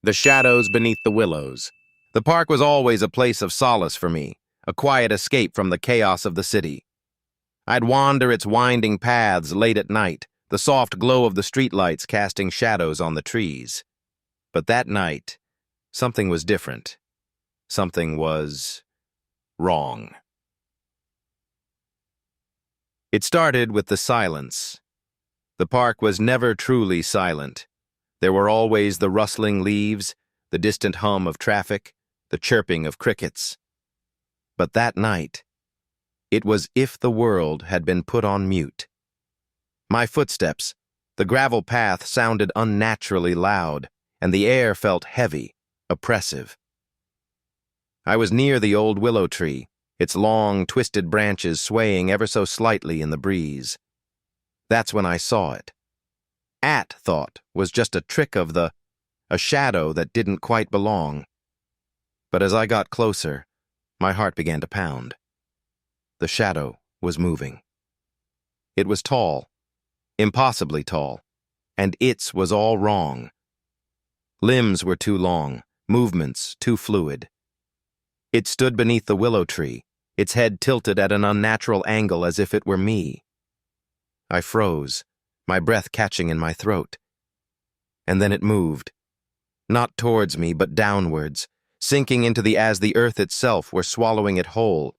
The shadows beneath the willows. The park was always a place of solace for me, a quiet escape from the chaos of the city. I'd wander its winding paths late at night, the soft glow of the streetlights casting shadows on the trees. But that night, something was different. Something was wrong. It started with the silence. The park was never truly silent. There were always the rustling leaves, the distant hum of traffic, the chirping of crickets. But that night, it was as if the world had been put on mute. My footsteps, the gravel path sounded unnaturally loud, and the air felt heavy, oppressive. I was near the old willow tree, its long, twisted branches swaying ever so slightly in the breeze. That's when I saw it. Thought was just a trick of a shadow that didn't quite belong. But as I got closer, my heart began to pound. The shadow was moving. It was tall, impossibly tall, and its was all wrong. Limbs were too long, movements too fluid. It stood beneath the willow tree, its head tilted at an unnatural angle as if it were me. I froze, my breath catching in my throat. And then it moved, not towards me but downwards, sinking into as the earth itself were swallowing it whole.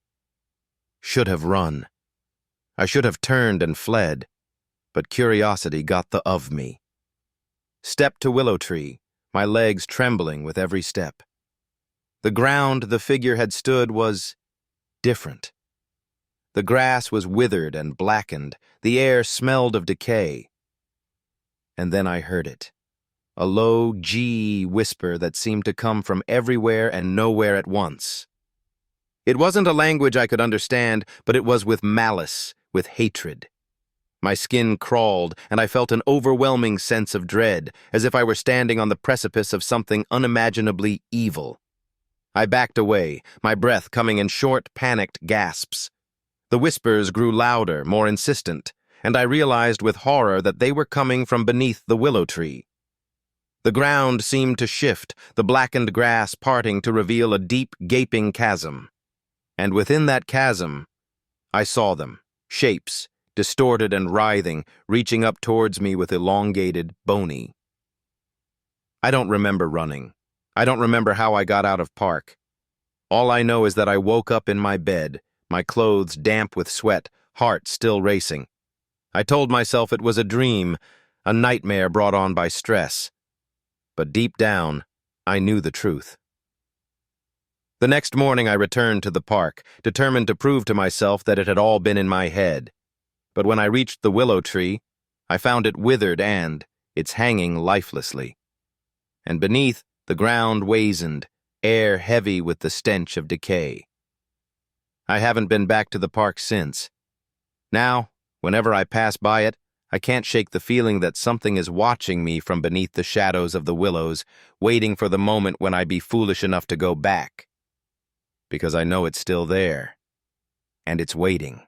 Should have run. I should have turned and fled, but curiosity got the of me. Stepped to willow tree, my legs trembling with every step. The ground the figure had stood was different. The grass was withered and blackened, the air smelled of decay. And then I heard it, a low gee whisper that seemed to come from everywhere and nowhere at once. It wasn't a language I could understand, but it was with malice, with hatred. My skin crawled, and I felt an overwhelming sense of dread, as if I were standing on the precipice of something unimaginably evil. I backed away, my breath coming in short, panicked gasps. The whispers grew louder, more insistent, and I realized with horror that they were coming from beneath the willow tree. The ground seemed to shift, the blackened grass parting to reveal a deep, gaping chasm. And within that chasm, I saw them, shapes, distorted and writhing, reaching up towards me with elongated, bony. I don't remember running. I don't remember how I got out of park. All I know is that I woke up in my bed, my clothes damp with sweat, heart still racing. I told myself it was a dream, a nightmare brought on by stress. But deep down, I knew the truth. The next morning I returned to the park, determined to prove to myself that it had all been in my head. But when I reached the willow tree, I found it withered and it's hanging lifelessly. And beneath, the ground wizened, air heavy with the stench of decay. I haven't been back to the park since. Now, whenever I pass by it, I can't shake the feeling that something is watching me from beneath the shadows of the willows, waiting for the moment when I be foolish enough to go back. Because I know it's still there, and it's waiting.